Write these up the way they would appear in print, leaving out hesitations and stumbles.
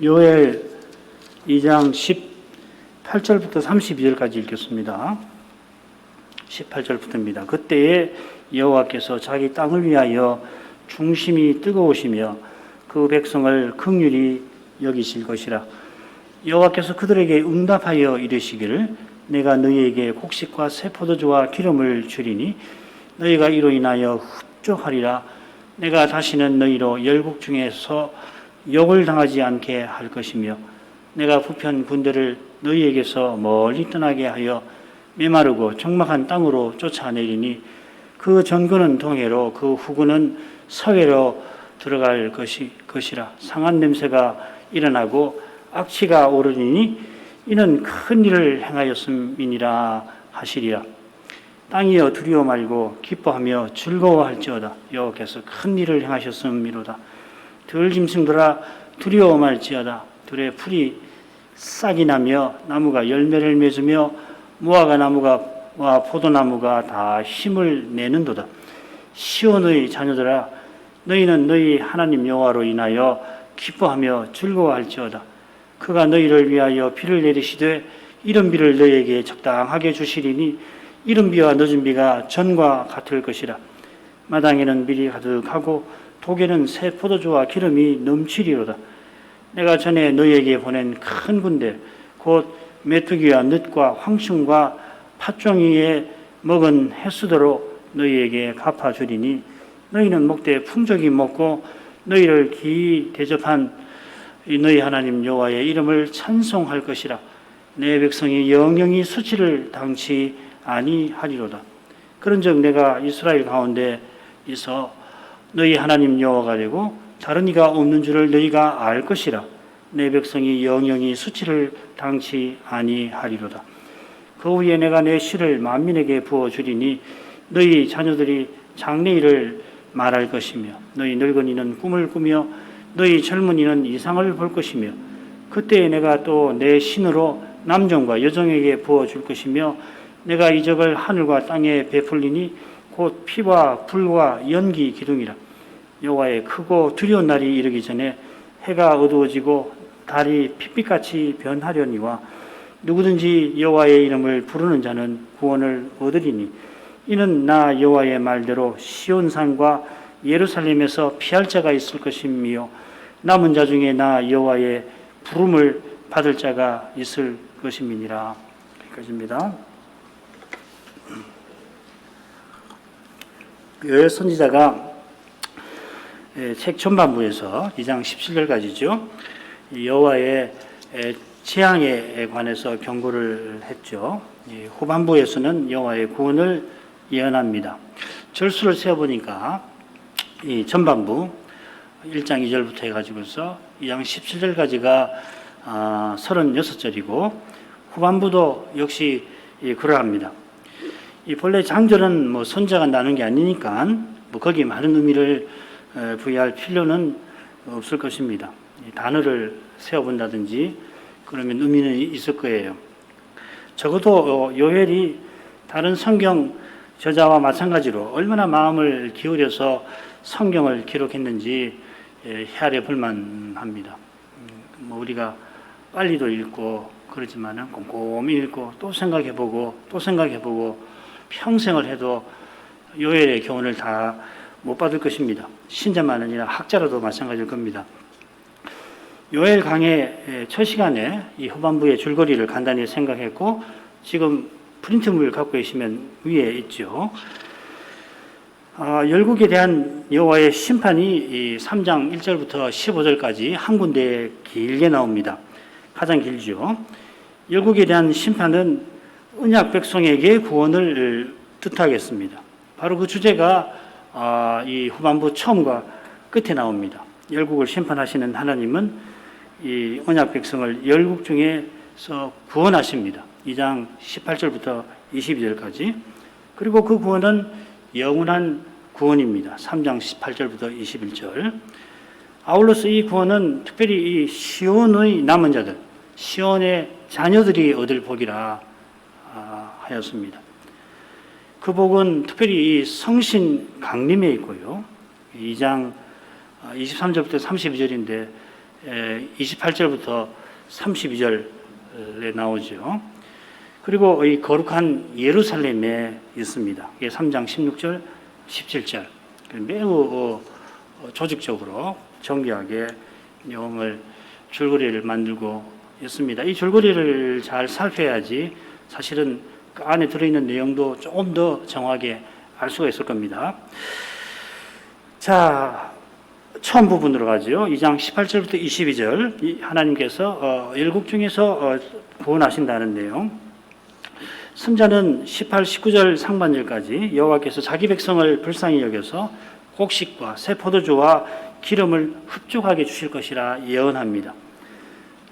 요엘 2장 18절부터 32절까지 읽겠습니다. 18절부터입니다. 그때에 여호와께서 자기 땅을 위하여 중심이 뜨거우시며 그 백성을 긍휼히 여기실 것이라. 여호와께서 그들에게 응답하여 이르시기를 내가 너희에게 곡식과 새 포도주와 기름을 주리니 너희가 이로 인하여 흡족하리라. 내가 다시는 너희로 열국 중에서 욕을 당하지 않게 할 것이며 내가 부편 군대를 너희에게서 멀리 떠나게 하여 메마르고 적막한 땅으로 쫓아내리니 그 전군은 동해로 그 후군은 서해로 들어갈 것이라. 상한 냄새가 일어나고 악취가 오르니 이는 큰 일을 행하였음이니라 하시리라. 땅이여 두려워 말고 기뻐하며 즐거워할지어다. 여호와께서 큰 일을 행하셨음이로다. 들짐승들아 두려워 말지어다. 들의 풀이 싹이 나며 나무가 열매를 맺으며 무화과 나무와 포도나무가 다 힘을 내는도다. 시온의 자녀들아 너희는 너희 하나님 여호와로 인하여 기뻐하며 즐거워할지어다. 그가 너희를 위하여 비를 내리시되 이른 비를 너희에게 적당하게 주시리니 이른 비와 늦은 비가 전과 같을 것이라. 마당에는 밀이 가득하고 독에는 새 포도주와 기름이 넘치리로다. 내가 전에 너희에게 보낸 큰 군대 곧 메뚜기와 늑과 황충과 팥종이에 먹은 횟수대로 너희에게 갚아주리니 너희는 목대 풍족히 먹고 너희를 기이 대접한 너희 하나님 여호와의 이름을 찬송할 것이라. 내 백성이 영영이 수치를 당치 아니하리로다. 그런즉 내가 이스라엘 가운데 있어 너희 하나님 여호와가 되고 다른 이가 없는 줄을 너희가 알 것이라. 내 백성이 영영이 수치를 당치 아니하리로다. 그 후에 내가 내 씨를 만민에게 부어주리니 너희 자녀들이 장래일을 말할 것이며 너희 늙은이는 꿈을 꾸며 너희 젊은이는 이상을 볼 것이며 그때에 내가 또 내 신으로 남종과 여종에게 부어줄 것이며 내가 이적을 하늘과 땅에 베풀리니 곧 피와 불과 연기 기둥이라. 여호와의 크고 두려운 날이 이르기 전에 해가 어두워지고 달이 핏빛같이 변하려니와 누구든지 여호와의 이름을 부르는 자는 구원을 얻으리니 이는 나 여호와의 말대로 시온산과 예루살렘에서 피할 자가 있을 것이며 남은 자 중에 나 여호와의 부름을 받을 자가 있을 것임이니라. 여기까지입니다. 요엘 선지자가 책 전반부에서 2장 17절까지죠. 여호와의 재앙에 관해서 경고를 했죠. 후반부에서는 여호와의 구원을 예언합니다. 절수를 세어보니까 이 전반부 1장 2절부터 해가지고서 2장 17절까지가 36절이고 후반부도 역시 그러합니다. 이 본래 장절은 뭐 선자가 나눈 게 아니니까 뭐 거기에 많은 의미를 부여할 필요는 없을 것입니다. 단어를 세어본다든지 그러면 의미는 있을 거예요. 적어도 요엘이 다른 성경 저자와 마찬가지로 얼마나 마음을 기울여서 성경을 기록했는지 헤아려 볼만합니다. 뭐 우리가 빨리도 읽고 그러지만은 꼼꼼히 읽고 또 생각해보고 또 생각해보고 평생을 해도 요엘의 교훈을 다 못 받을 것입니다. 신자만 아니라 학자라도 마찬가지일 겁니다. 요엘 강의 첫 시간에 이 후반부의 줄거리를 간단히 생각했고 지금 프린트물 갖고 계시면 위에 있죠. 열국에 대한 여호와의 심판이 이 3장 1절부터 15절까지 한 군데에 길게 나옵니다. 가장 길죠. 열국에 대한 심판은 언약 백성에게 구원을 뜻하겠습니다. 바로 그 주제가 이 후반부 처음과 끝에 나옵니다. 열국을 심판하시는 하나님은 이 언약 백성을 열국 중에서 구원하십니다. 2장 18절부터 22절까지. 그리고 그 구원은 영원한 구원입니다. 3장 18절부터 21절. 아울러서 이 구원은 특별히 이 시온의 남은 자들, 시온의 자녀들이 얻을 복이라 하였습니다. 그 복은 특별히 이 성신 강림에 있고요. 2장 23절부터 32절인데 28절부터 32절에 나오죠. 그리고 이 거룩한 예루살렘에 있습니다. 이게 3장 16절, 17절. 매우 조직적으로 정교하게 내용을 줄거리를 만들고 있습니다. 이 줄거리를 잘 살펴야지 사실은 그 안에 들어있는 내용도 조금 더 정확하게 알 수가 있을 겁니다. 자, 처음 부분으로 가죠. 2장 18절부터 22절. 하나님께서 열국 중에서 구원하신다는 내용. 선자는 18, 19절 상반절까지 여호와께서 자기 백성을 불쌍히 여겨서 곡식과 새 포도주와 기름을 흡족하게 주실 것이라 예언합니다.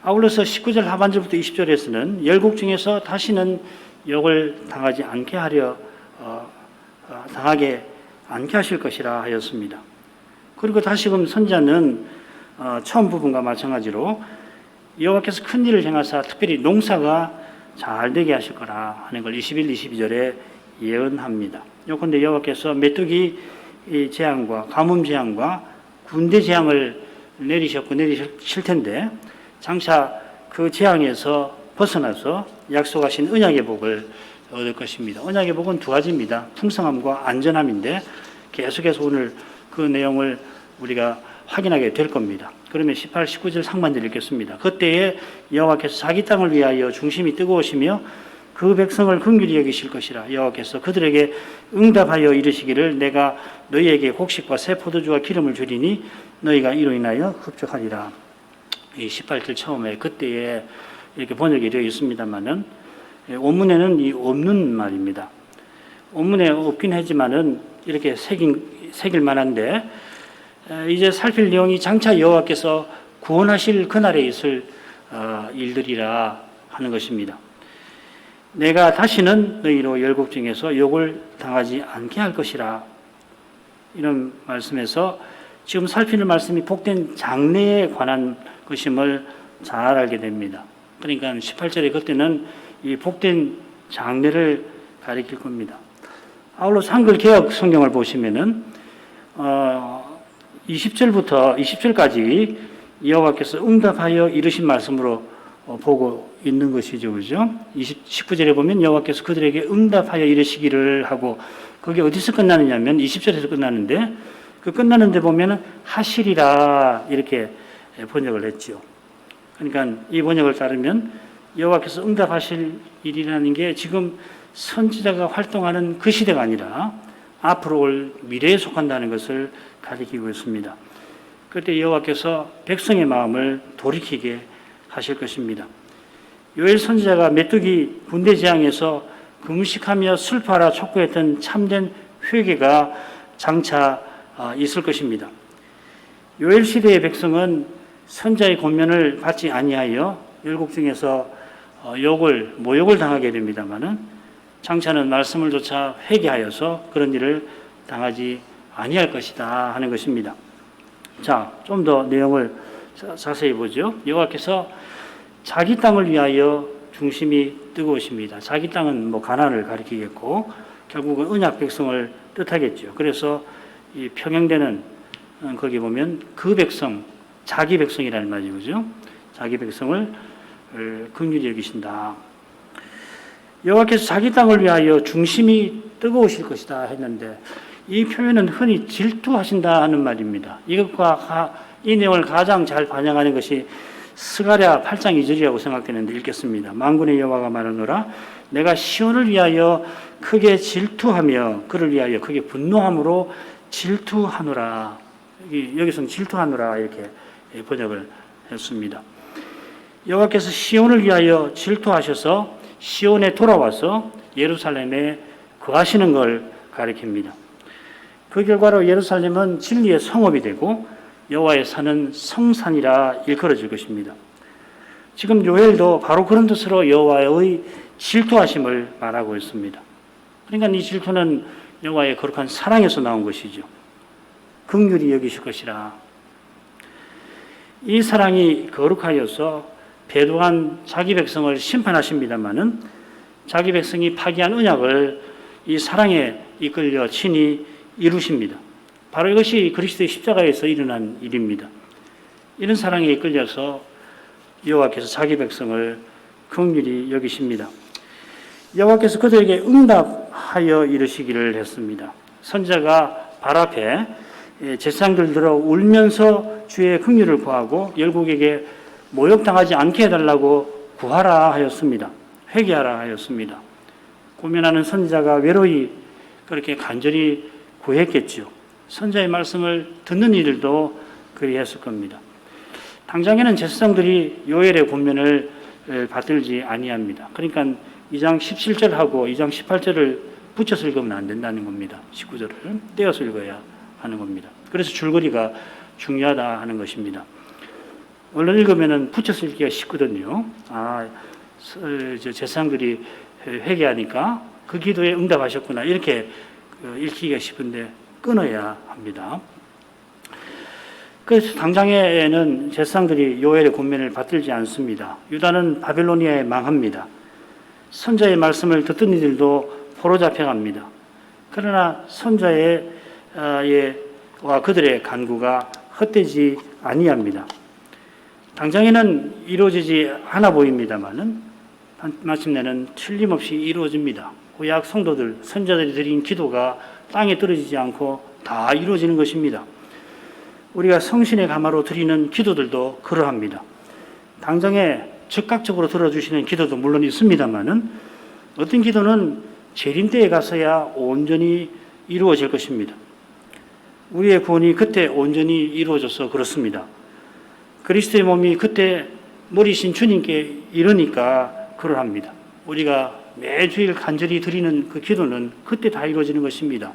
아울러서 19절 하반절부터 20절에서는 열국 중에서 다시는 욕을 당하지 않게 하려 당하게 않게 하실 것이라 하였습니다. 그리고 다시금 선자는 처음 부분과 마찬가지로 여호와께서 큰 일을 행하사 특별히 농사가 잘 되게 하실 거라 하는 걸 21, 22절에 예언합니다. 요컨대 여호와께서 메뚜기 재앙과 가뭄 재앙과 군대 재앙을 내리셨고 내리실 텐데 장차 그 재앙에서 벗어나서 약속하신 언약의 복을 얻을 것입니다. 언약의 복은 두 가지입니다. 풍성함과 안전함인데 계속해서 오늘 그 내용을 우리가 확인하게 될 겁니다. 그러면 18, 19절 상반절 읽겠습니다. 그때에 여호와께서 자기 땅을 위하여 중심이 뜨거우시며 그 백성을 긍휼히 여기실 것이라. 여호와께서 그들에게 응답하여 이르시기를 내가 너희에게 곡식과 새 포도주와 기름을 주리니 너희가 이로 인하여 흡족하리라. 이 18절 처음에 그때에 이렇게 번역이 되어 있습니다만은 원문에는 이 없는 말입니다. 원문에 없긴 하지만은 이렇게 새길 만한데 이제 살필 내용이 장차 여호와께서 구원하실 그날에 있을 일들이라 하는 것입니다. 내가 다시는 너희로 열국 중에서 욕을 당하지 않게 할 것이라. 이런 말씀에서 지금 살피는 말씀이 복된 장래에 관한 것임을 잘 알게 됩니다. 그러니까 18절에 그때는 이 복된 장래를 가리킬 겁니다. 아울러 한글 개역 성경을 보시면은 20절부터 20절까지 여호와께서 응답하여 이르신 말씀으로 보고 있는 것이죠. 그죠? 19절에 보면 여호와께서 그들에게 응답하여 이르시기를 하고 그게 어디서 끝나느냐면 20절에서 끝나는데 그 끝나는데 보면은 하시리라 이렇게 번역을 했죠. 그러니까 이 번역을 따르면 여호와께서 응답하실 일이라는 게 지금 선지자가 활동하는 그 시대가 아니라 앞으로 올 미래에 속한다는 것을 가리키고 있습니다. 그때 여호와께서 백성의 마음을 돌이키게 하실 것입니다. 요엘 선지자가 메뚜기 군대 재앙에서 금식하며 슬퍼하라 촉구했던 참된 회개가 장차 있을 것입니다. 요엘 시대의 백성은 선자의 권면을 받지 아니하여 열국 중에서 모욕을 당하게 됩니다마는 장차는 말씀을 조차 회개하여서 그런 일을 당하지 아니할 것이다 하는 것입니다. 자, 좀 더 내용을 자세히 보죠. 여호와께서 자기 땅을 위하여 중심이 뜨거우십니다. 자기 땅은 가나안을 가리키겠고 결국은 언약 백성을 뜻하겠죠. 그래서 이 평행되는 거기 보면 그 백성, 자기 백성이라는 말이죠. 그죠? 자기 백성을 긍휼히 여기신다. 여호와께서 자기 땅을 위하여 중심이 뜨거우실 것이다 했는데 이 표현은 흔히 질투하신다 하는 말입니다. 이것과 이 내용을 가장 잘 반영하는 것이 스가랴 8장 2절이라고 생각되는데 읽겠습니다. 만군의 여호와가 말하노라 내가 시온을 위하여 크게 질투하며 그를 위하여 크게 분노함으로 질투하노라. 여기서는 질투하노라 이렇게 번역을 했습니다. 여호와께서 시온을 위하여 질투하셔서 시온에 돌아와서 예루살렘에 거하시는 걸 가리킵니다. 그 결과로 예루살렘은 진리의 성읍이 되고 여호와의 산은 성산이라 일컬어질 것입니다. 지금 요엘도 바로 그런 뜻으로 여호와의 질투하심을 말하고 있습니다. 그러니까 이 질투는 여호와의 거룩한 사랑에서 나온 것이죠. 긍휼히 여기실 것이라. 이 사랑이 거룩하여서 배도한 자기 백성을 심판하십니다마는 자기 백성이 파기한 언약을 이 사랑에 이끌려 친히 이루십니다. 바로 이것이 그리스도의 십자가에서 일어난 일입니다. 이런 사랑에 이끌려서 여호와께서 자기 백성을 긍휼히 여기십니다. 여호와께서 그들에게 응답하여 이르시기를 했습니다. 선지자가 발 앞에 제사장들 들어 울면서 주의 긍휼을 구하고 열국에게 모욕당하지 않게 해달라고 구하라 하였습니다. 회개하라 하였습니다. 고면하는 선지자가 외로이 그렇게 간절히 구했겠죠. 선지자의 말씀을 듣는 이들도 그리했을 겁니다. 당장에는 제사장들이 요엘의 권면을 받들지 아니합니다. 그러니까 2장 17절하고 2장 18절을 붙여서 읽으면 안 된다는 겁니다. 19절을 떼어서 읽어야 하는 겁니다. 그래서 줄거리가 중요하다 하는 것입니다. 얼른 읽으면 붙여서 읽기가 쉽거든요. 제사장들이 회개하니까 그 기도에 응답하셨구나 이렇게 읽기가 쉽은데 끊어야 합니다. 그래서 당장에는 제사장들이 요엘의 권면을 받들지 않습니다. 유다는 바벨로니아에 망합니다. 선자의 말씀을 듣던 이들도 포로 잡혀갑니다. 그러나 선자의 와 그들의 간구가 헛되지 아니합니다. 당장에는 이루어지지 않아 보입니다만은 마침내는 틀림없이 이루어집니다. 구약 성도들, 선자들이 드린 기도가 땅에 떨어지지 않고 다 이루어지는 것입니다. 우리가 성신의 감화로 드리는 기도들도 그러합니다. 당장에 즉각적으로 들어주시는 기도도 물론 있습니다만은 어떤 기도는 재림 때에 가서야 온전히 이루어질 것입니다. 우리의 구원이 그때 온전히 이루어져서 그렇습니다. 그리스도의 몸이 그때 머리신 주님께 이르니까 그러합니다. 우리가 매주일 간절히 드리는 그 기도는 그때 다 이루어지는 것입니다.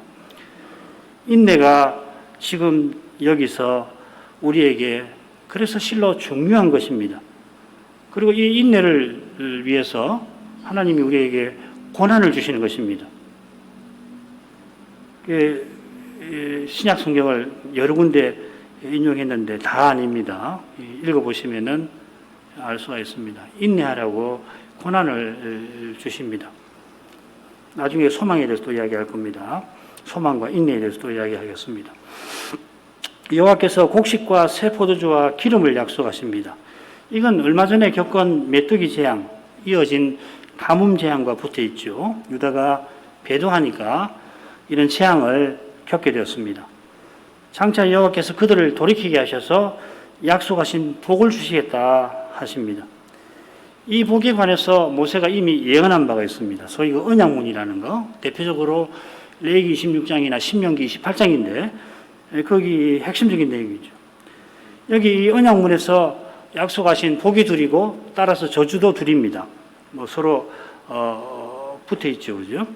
인내가 지금 여기서 우리에게 그래서 실로 중요한 것입니다. 그리고 이 인내를 위해서 하나님이 우리에게 고난을 주시는 것입니다. 신약 성경을 여러 군데 인용했는데 다 아닙니다. 읽어보시면은 알 수가 있습니다. 인내하라고 고난을 주십니다. 나중에 소망에 대해서도 이야기할 겁니다. 소망과 인내에 대해서도 이야기하겠습니다. 여호와께서 곡식과 새 포도주와 기름을 약속하십니다. 이건 얼마 전에 겪은 메뚜기 재앙, 이어진 가뭄 재앙과 붙어 있죠. 유다가 배도하니까 이런 재앙을 겪게 되었습니다. 장차 여호와께서 그들을 돌이키게 하셔서 약속하신 복을 주시겠다 하십니다. 이 복에 관해서 모세가 이미 예언한 바가 있습니다. 소위 그 언약문이라는 거, 대표적으로 레위기 26장이나 신명기 28장인데 거기 핵심적인 내용이죠. 여기 이 언약문에서 약속하신 복이 둘이고 따라서 저주도 둘입니다. 서로 붙어 있죠, 그죠?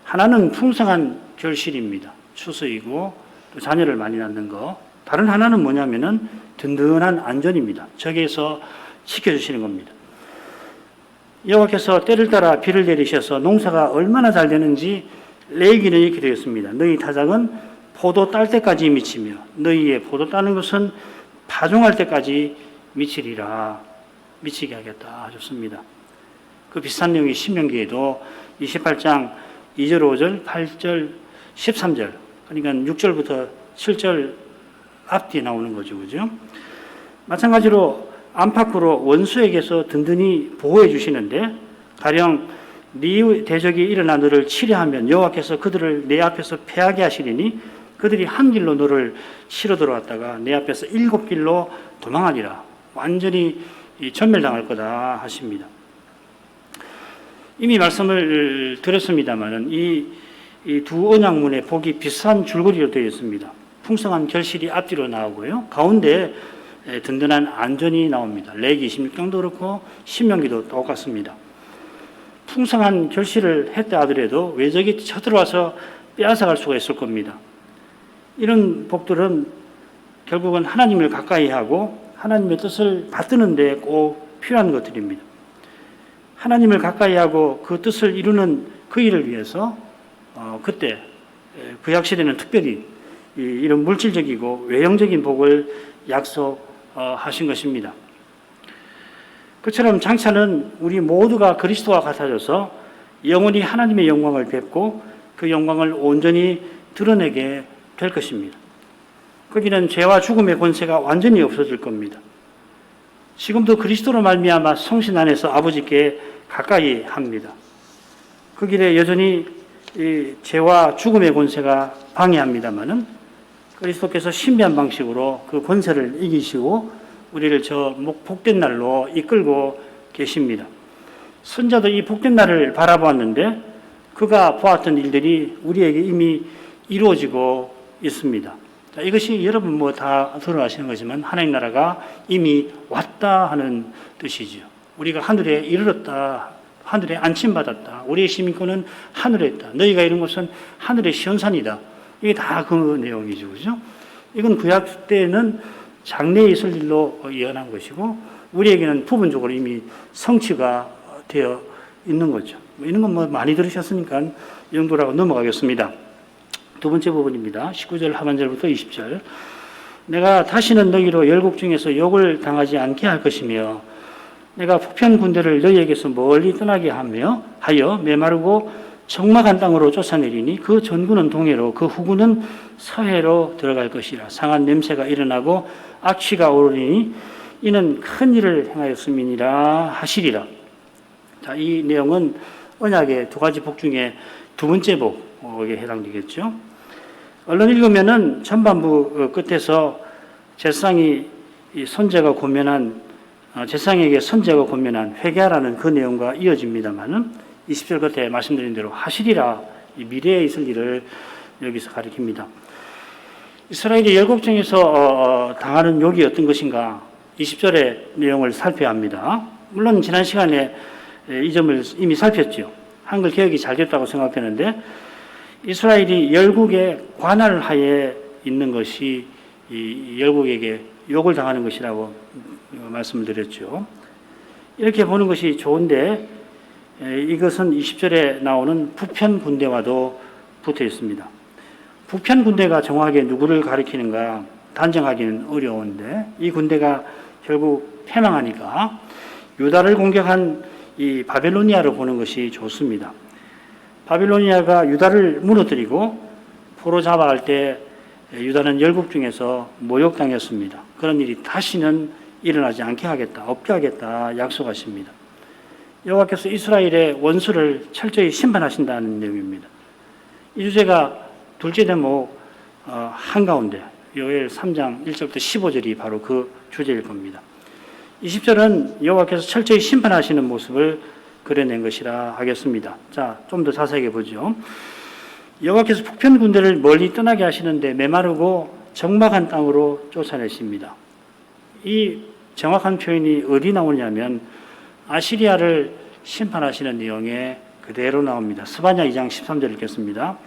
하나는 풍성한 결실입니다. 추수이고 또 자녀를 많이 낳는 거. 다른 하나는 뭐냐면은 든든한 안전입니다. 적에서 지켜주시는 겁니다. 여호와께서 때를 따라 비를 내리셔서 농사가 얼마나 잘 되는지 레위기는 이렇게 되어 있습니다. 너희 타작은 포도 딸 때까지 미치며 너희의 포도 따는 것은 파종할 때까지 미치리라. 미치게 하겠다 하셨습니다. 그 비슷한 내용이 신명기에도 28장 2절, 5절, 8절, 13절 그러니까 6절부터 7절 앞뒤에 나오는 거죠. 그죠? 마찬가지로 안팎으로 원수에게서 든든히 보호해 주시는데 가령 네 대적이 일어나 너를 치려하면 여호와께서 그들을 내 앞에서 패하게 하시리니 그들이 한 길로 너를 치러 들어왔다가 내 앞에서 7길로 도망하리라. 완전히 전멸당할 거다 하십니다. 이미 말씀을 드렸습니다만은 이 두 언약문의 복이 비슷한 줄거리로 되어 있습니다. 풍성한 결실이 앞뒤로 나오고요. 가운데 든든한 안전이 나옵니다. 레위기 26장도 그렇고 신명기도 똑같습니다. 풍성한 결실을 했다 하더라도 외적이 쳐들어와서 빼앗아갈 수가 있을 겁니다. 이런 복들은 결국은 하나님을 가까이 하고 하나님의 뜻을 받드는 데 꼭 필요한 것들입니다. 하나님을 가까이 하고 그 뜻을 이루는 그 일을 위해서 그때 구약시대는 특별히 이런 물질적이고 외형적인 복을 약속하신 것입니다. 그처럼 장차는 우리 모두가 그리스도와 같아져서 영원히 하나님의 영광을 뵙고 그 영광을 온전히 드러내게 될 것입니다. 거기는 죄와 죽음의 권세가 완전히 없어질 겁니다. 지금도 그리스도로 말미암아 성신 안에서 아버지께 가까이 합니다. 그 길에 여전히 이 죄와 죽음의 권세가 방해합니다마는 그리스도께서 신비한 방식으로 그 권세를 이기시고 우리를 저 복된 날로 이끌고 계십니다. 선자도 이 복된 날을 바라보았는데 그가 보았던 일들이 우리에게 이미 이루어지고 있습니다. 자, 이것이 여러분 뭐 다 들어가시는 거지만 하나님 나라가 이미 왔다 하는 뜻이죠. 우리가 하늘에 이르렀다, 하늘에 안침받았다, 우리의 시민권은 하늘에 있다, 너희가 이룬 것은 하늘의 시온산이다. 이게 다 그 내용이죠, 그죠? 이건 구약 때는 장래에 있을 일로 예언한 것이고 우리에게는 부분적으로 이미 성취가 되어 있는 거죠. 이런 건 뭐 많이 들으셨으니까 이 정도라고 넘어가겠습니다. 두 번째 부분입니다. 19절 하반절부터 20절. 내가 다시는 너희로 열국 중에서 욕을 당하지 않게 할 것이며 내가 북편 군대를 너희에게서 멀리 떠나게 하여 메마르고 적막한 땅으로 쫓아내리니 그 전구는 동해로 그 후구는 서해로 들어갈 것이라. 상한 냄새가 일어나고 악취가 오르니 이는 큰 일을 행하였음이니라 하시리라. 자, 이 내용은 언약의 두 가지 복 중에 두 번째 복에 해당되겠죠. 얼른 읽으면은 전반부 끝에서 제사장이 선제가 권면한 제사장에게 선제가 권면한 회개하라는 그 내용과 이어집니다만은 20절 끝에 말씀드린 대로 하시리라, 이 미래에 있을 일을 여기서 가리킵니다. 이스라엘이 열국 중에서 당하는 욕이 어떤 것인가 20절의 내용을 살펴야 합니다. 물론 지난 시간에 이 점을 이미 살폈죠. 한글 개혁이 잘 됐다고 생각되는데 이스라엘이 열국의 관할하에 있는 것이 이 열국에게 욕을 당하는 것이라고 말씀을 드렸죠. 이렇게 보는 것이 좋은데 이것은 20절에 나오는 북편 군대와도 붙어 있습니다. 북편 군대가 정확하게 누구를 가리키는가 단정하기는 어려운데 이 군대가 결국 패망하니까 유다를 공격한 이 바벨로니아로 보는 것이 좋습니다. 바빌로니아가 유다를 무너뜨리고 포로 잡아갈 때 유다는 열국 중에서 모욕당했습니다. 그런 일이 다시는 일어나지 않게 하겠다, 없게 하겠다 약속하십니다. 여호와께서 이스라엘의 원수를 철저히 심판하신다는 내용입니다. 이 주제가 둘째 대목 한가운데 요엘 3장 1절부터 15절이 바로 그 주제일 겁니다. 20절은 여호와께서 철저히 심판하시는 모습을 그려낸 것이라 하겠습니다. 자, 좀 더 자세하게 보죠. 여호와께서 북편 군대를 멀리 떠나게 하시는데 메마르고 적막한 땅으로 쫓아내십니다. 이 정확한 표현이 어디 나오냐면 아시리아를 심판하시는 내용에 그대로 나옵니다. 스바냐 2장 13절 읽겠습니다.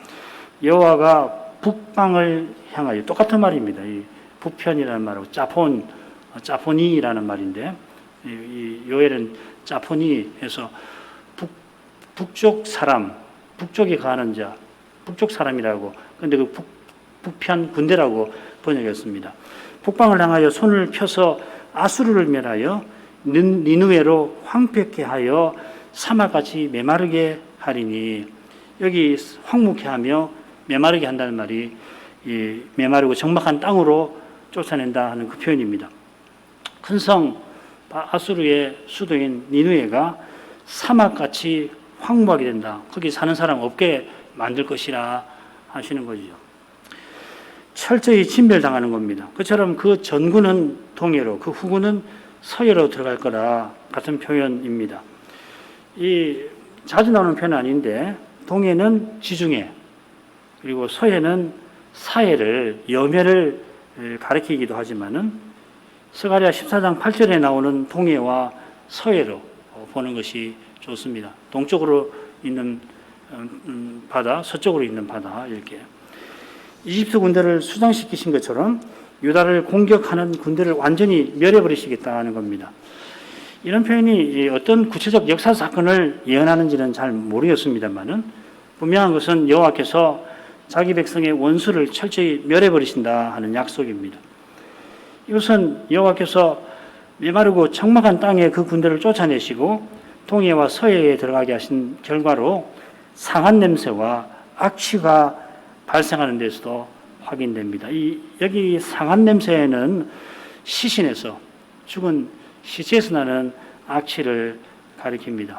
여호와가 북방을 향하여, 똑같은 말입니다. 이 북편이라는 말하고 짜포니라는 말인데 이 요엘은 짜포니에서 북쪽 사람, 북쪽에 가는 자, 북쪽 사람이라고, 그런데 그 북편 군대라고 번역했습니다. 북방을 향하여 손을 펴서 아수르를 멸하여 니느웨로 황폐케 하여 사막같이 메마르게 하리니, 여기 황무케 하며 메마르게 한다는 말이 이 메마르고 적막한 땅으로 쫓아낸다 하는 그 표현입니다. 큰 성 아수르의 수도인 니느웨가 사막같이 황무하게 된다. 거기 사는 사람 없게 만들 것이라 하시는 거죠. 철저히 진멸당하는 겁니다. 그처럼 그 전구는 동해로, 그 후구는 서해로 들어갈 거라 같은 표현입니다. 이 자주 나오는 표현은 아닌데 동해는 지중해, 그리고 서해는 사해를, 여매를 가리키기도 하지만은 스가랴 14장 8절에 나오는 동해와 서해로 보는 것이 좋습니다. 동쪽으로 있는 바다, 서쪽으로 있는 바다, 이렇게. 이집트 군대를 수장시키신 것처럼 유다를 공격하는 군대를 완전히 멸해버리시겠다는 겁니다. 이런 표현이 어떤 구체적 역사 사건을 예언하는지는 잘 모르겠습니다만은 분명한 것은 여호와께서 자기 백성의 원수를 철저히 멸해버리신다 하는 약속입니다. 이것은 여호와께서 메마르고 적막한 땅에 그 군대를 쫓아내시고 동해와 서해에 들어가게 하신 결과로 상한 냄새와 악취가 발생하는 데서도 확인됩니다. 여기 상한 냄새는 시신에서, 죽은 시체에서 나는 악취를 가리킵니다.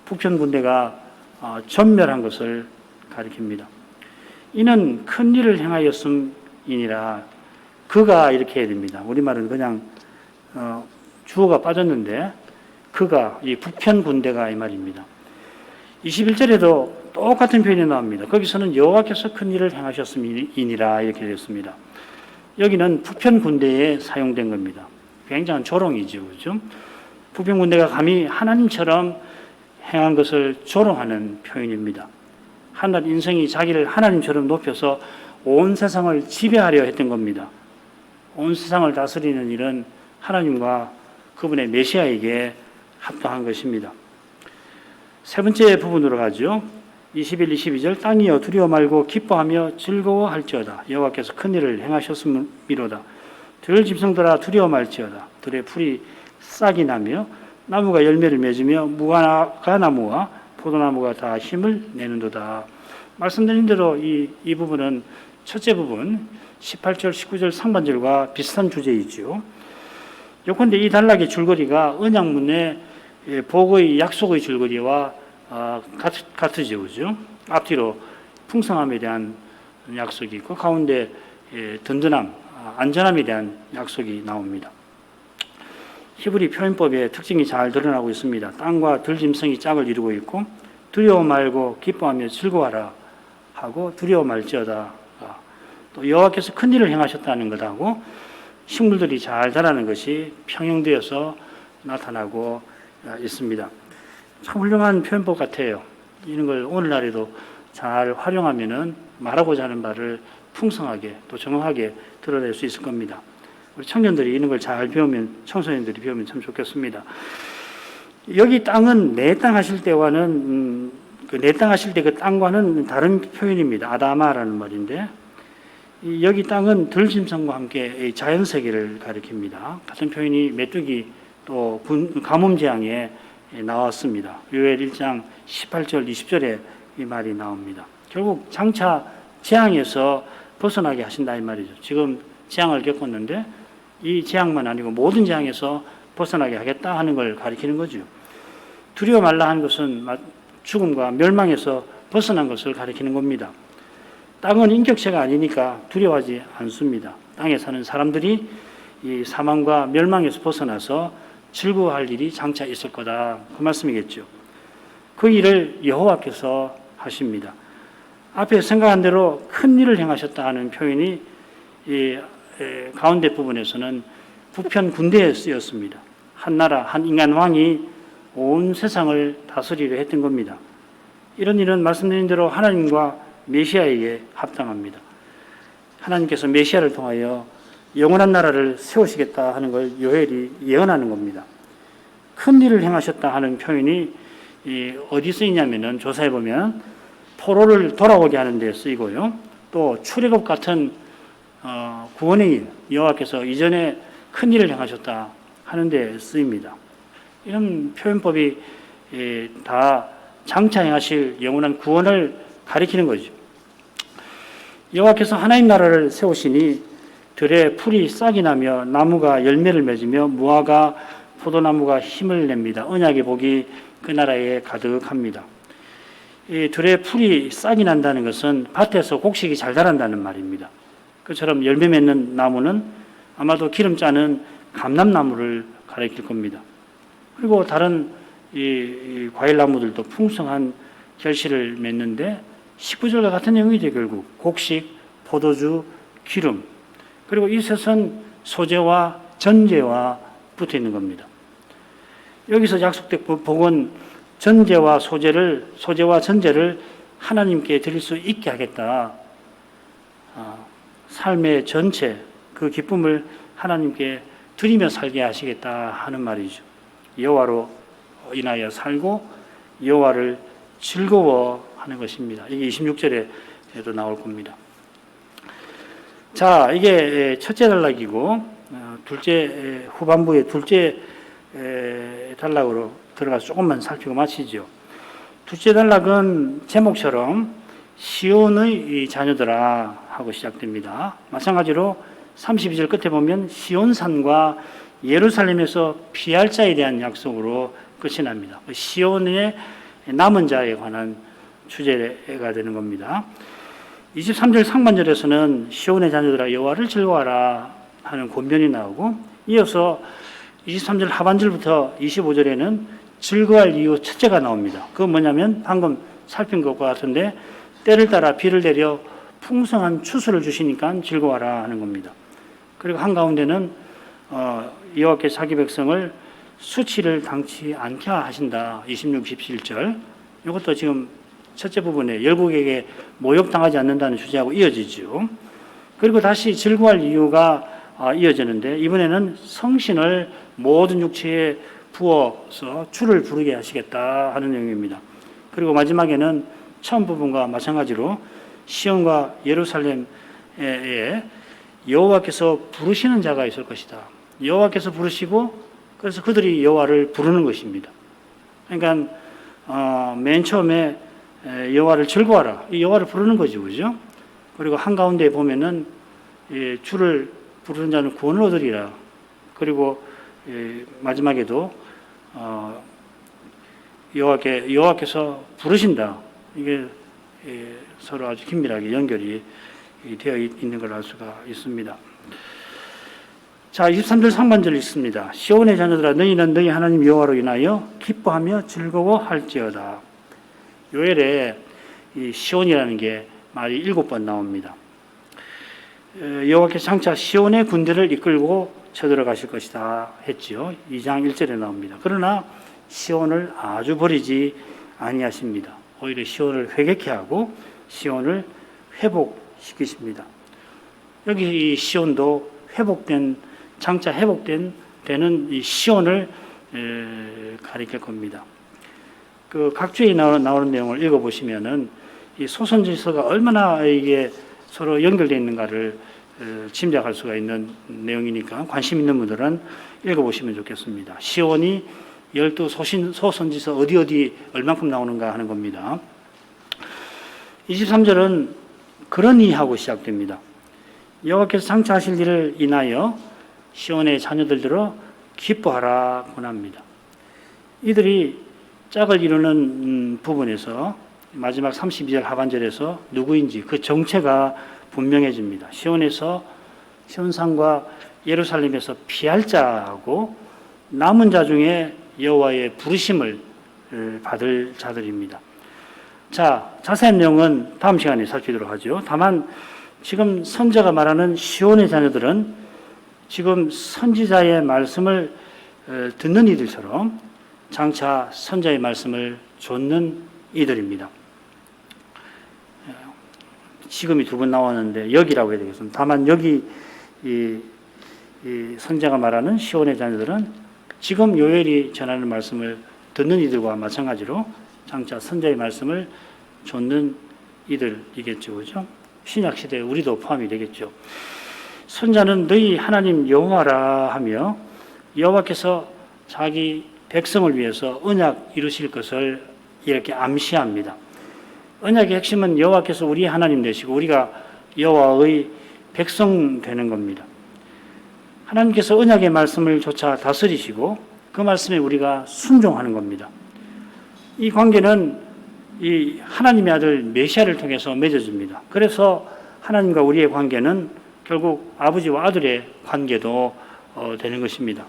북편 군대가 전멸한 것을 가리킵니다. 이는 큰 일을 행하였음이니라. 그가 이렇게 해야 됩니다. 우리말은 그냥 주어가 빠졌는데 그가, 이 북편 군대가 이 말입니다. 21절에도 똑같은 표현이 나옵니다. 거기서는 여호와께서 큰 일을 행하셨음이니라 이렇게 되었습니다. 여기는 북편 군대에 사용된 겁니다. 굉장한 조롱이죠. 그렇죠? 북편 군대가 감히 하나님처럼 행한 것을 조롱하는 표현입니다. 하늘 인생이 자기를 하나님처럼 높여서 온 세상을 지배하려 했던 겁니다. 온 세상을 다스리는 일은 하나님과 그분의 메시아에게 합당한 것입니다. 세 번째 부분으로 가죠. 21, 22절 땅이여 두려워 말고 기뻐하며 즐거워할지어다. 여호와께서 큰 일을 행하셨음이로다. 들 짐승들아 두려워 말지어다. 들의 풀이 싹이 나며 나무가 열매를 맺으며 무화과나무와 포도나무가 다 힘을 내는도다. 말씀드린 대로 이 부분은 첫째 부분 18절, 19절 상반절과 비슷한 주제이지요. 요컨대 이 단락의 줄거리가 언약문의 복의 약속의 줄거리와 같으죠. 그죠? 앞뒤로 풍성함에 대한 약속이 있고 가운데 든든함, 안전함에 대한 약속이 나옵니다. 히브리 표현법의 특징이 잘 드러나고 있습니다. 땅과 들짐승이 짝을 이루고 있고 두려워 말고 기뻐하며 즐거워하라 하고 두려워 말지어다. 또 여호와께서 큰 일을 행하셨다는 것하고 식물들이 잘 자라는 것이 평형되어서 나타나고 있습니다. 참 훌륭한 표현법 같아요. 이런 걸 오늘날에도 잘 활용하면은 말하고자 하는 바를 풍성하게 또 정확하게 드러낼 수 있을 겁니다. 우리 청년들이 이런 걸 잘 배우면, 청소년들이 배우면 참 좋겠습니다. 여기 땅은 내 땅 하실 때와는 내 땅 하실 때 그 땅과는 다른 표현입니다. 아다마라는 말인데 여기 땅은 들짐승과 함께 자연 세계를 가리킵니다. 같은 표현이 메뚜기 또 가뭄재앙에 나왔습니다. 요엘 1장 18절 20절에 이 말이 나옵니다. 결국 장차 재앙에서 벗어나게 하신다 이 말이죠. 지금 재앙을 겪었는데 이 재앙만 아니고 모든 재앙에서 벗어나게 하겠다 하는 걸 가리키는 거죠. 두려워 말라 하는 것은 죽음과 멸망에서 벗어난 것을 가리키는 겁니다. 땅은 인격체가 아니니까 두려워하지 않습니다. 땅에 사는 사람들이 이 사망과 멸망에서 벗어나서 즐거워할 일이 장차 있을 거다. 그 말씀이겠죠. 그 일을 여호와께서 하십니다. 앞에 생각한 대로 큰 일을 행하셨다 하는 표현이 이 가운데 부분에서는 북편 군대에 쓰였습니다. 한 나라, 한 인간 왕이 온 세상을 다스리려 했던 겁니다. 이런 일은 말씀드린 대로 하나님과 메시아에게 합당합니다. 하나님께서 메시아를 통하여 영원한 나라를 세우시겠다 하는 걸 요엘이 예언하는 겁니다. 큰 일을 행하셨다 하는 표현이 어디 쓰이냐면은 조사해 보면 포로를 돌아오게 하는 데 쓰이고요. 또 출애굽 같은 구원의 일, 여호와께서 이전에 큰 일을 행하셨다 하는 데 쓰입니다. 이런 표현법이 다 장차 행하실 영원한 구원을 가리키는 거죠. 여호와께서 하나님 나라를 세우시니 들에 풀이 싹이 나며 나무가 열매를 맺으며 무화과 포도나무가 힘을 냅니다. 언약의 복이 그 나라에 가득합니다. 이 들에 풀이 싹이 난다는 것은 밭에서 곡식이 잘 자란다는 말입니다. 그처럼 열매 맺는 나무는 아마도 기름 짜는 감람나무를 가리킬 겁니다. 그리고 다른 이 과일 나무들도 풍성한 결실을 맺는데 19절과 같은 내용이죠. 결국 곡식, 포도주, 기름 그리고 이 셋은 소재와 전제와 붙어 있는 겁니다. 여기서 약속된 복은 전제와 전제를 하나님께 드릴 수 있게 하겠다. 삶의 전체 그 기쁨을 하나님께 드리며 살게 하시겠다 하는 말이죠. 여호와로 인하여 살고 여호와를 즐거워하는 것입니다. 이게 26절에도 나올 겁니다. 자, 이게 첫째 단락이고 둘째 후반부의 둘째 단락으로 들어가서 조금만 살피고 마치죠. 둘째 단락은 제목처럼 시온의 자녀들아 하고 시작됩니다. 마찬가지로 32절 끝에 보면 시온산과 예루살렘에서 피할 자에 대한 약속으로 끝이 납니다. 시온의 남은 자에 관한 주제가 되는 겁니다. 23절 상반절에서는 시온의 자녀들아 여호와를 즐거워하라 하는 권면이 나오고, 이어서 23절 하반절부터 25절에는 즐거워할 이유 첫째가 나옵니다. 그건 뭐냐면 방금 살핀 것과 같은데, 때를 따라 비를 내려 풍성한 추수를 주시니까 즐거워하라 하는 겁니다. 그리고 한가운데는 여호와께서 자기 백성을 수치를 당치 않게 하신다. 26, 27절. 이것도 지금 첫째 부분에 열국에게 모욕당하지 않는다는 주제하고 이어지죠. 그리고 다시 즐거워할 이유가 이어지는데, 이번에는 성신을 모든 육체에 부어서 주를 부르게 하시겠다 하는 내용입니다. 그리고 마지막에는 처음 부분과 마찬가지로 시온과 예루살렘에 여호와께서 부르시는 자가 있을 것이다. 여호와께서 부르시고, 그래서 그들이 여호와를 부르는 것입니다. 그러니까 맨 처음에 여호와를 즐거워하라, 여호와를 부르는 거죠, 그죠? 그리고 한가운데 보면은 주를 부르는 자는 구원을 얻으리라. 그리고 마지막에도 여호와께서 부르신다. 이게 서로 아주 긴밀하게 연결이 되어 있는 걸 알 수가 있습니다. 자, 23절 상반절 있습니다. 시온의 자녀들아 너희는 너희 하나님 여호와로 인하여 기뻐하며 즐거워할지어다. 요엘에 이 시온이라는 게 말이 7번 나옵니다. 여호와께서 장차 시온의 군대를 이끌고 쳐들어가실 것이다 했지요. 2장 1절에 나옵니다. 그러나 시온을 아주 버리지 아니하십니다. 오히려 시온을 회개케 하고 시온을 회복시키십니다. 여기 이 시온도 장차 되는 이 시온을 가리킬 겁니다. 그 각주에 나오는 내용을 읽어보시면은 이 소선지서가 얼마나 이게 서로 연결되어 있는가를 짐작할 수가 있는 내용이니까 관심 있는 분들은 읽어보시면 좋겠습니다. 시온이 12 소선지서 어디 얼만큼 나오는가 하는 겁니다. 23절은 그러니 하고 시작됩니다. 여호와께서 장차하실 일을 인하여 시온의 자녀들들어 기뻐하라 권합니다. 이들이 짝을 이루는 부분에서 마지막 32절 하반절에서 누구인지 그 정체가 분명해집니다. 시온산과 예루살렘에서 피할 자하고 남은 자 중에 여호와의 부르심을 받을 자들입니다. 자, 자세한 내용은 다음 시간에 살피도록 하죠. 다만 지금 선자가 말하는 시온의 자녀들은 지금 선지자의 말씀을 듣는 이들처럼 장차 선자의 말씀을 좇는 이들입니다. 지금이 2번 나왔는데 여기라고 해야 되겠습니다. 다만 여기 이 선자가 말하는 시온의 자녀들은 지금 요엘이 전하는 말씀을 듣는 이들과 마찬가지로 장차 선자의 말씀을 좇는 이들이겠죠, 그죠? 신약 시대에 우리도 포함이 되겠죠. 선자는 너희 하나님 여호와라 하며 여호와께서 자기 백성을 위해서 언약 이루실 것을 이렇게 암시합니다. 언약의 핵심은 여호와께서 우리 하나님 되시고 우리가 여호와의 백성 되는 겁니다. 하나님께서 언약의 말씀을 조차 다스리시고 그 말씀에 우리가 순종하는 겁니다. 이 관계는 이 하나님의 아들 메시아를 통해서 맺어집니다. 그래서 하나님과 우리의 관계는 결국 아버지와 아들의 관계도 되는 것입니다.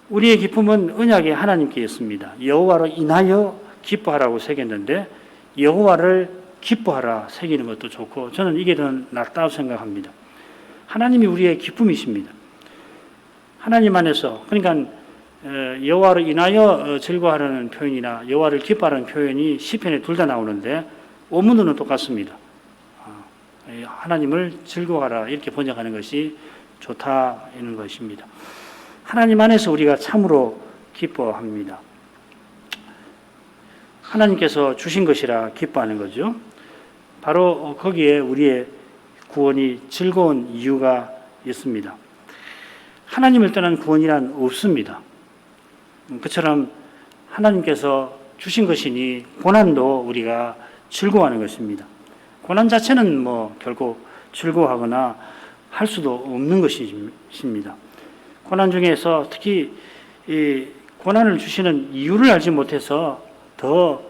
우리의 기쁨은 언약의 하나님께 있습니다. 여호와로 인하여 기뻐하라고 새겼는데 여호와를 기뻐하라 새기는 것도 좋고 저는 이게 더 낫다고 생각합니다. 하나님이 우리의 기쁨이십니다. 하나님 안에서, 그러니까 여호와로 인하여 즐거워하라는 표현이나 여호와를 기뻐하라는 표현이 시편에 둘 다 나오는데 원문으로는 똑같습니다. 하나님을 즐거워하라 이렇게 번역하는 것이 좋다는 것입니다. 하나님 안에서 우리가 참으로 기뻐합니다. 하나님께서 주신 것이라 기뻐하는 거죠. 바로 거기에 우리의 구원이 즐거운 이유가 있습니다. 하나님을 떠난 구원이란 없습니다. 그처럼 하나님께서 주신 것이니 고난도 우리가 즐거워하는 것입니다. 고난 자체는 결국 즐거워하거나 할 수도 없는 것입니다. 고난 중에서 특히 이 고난을 주시는 이유를 알지 못해서 더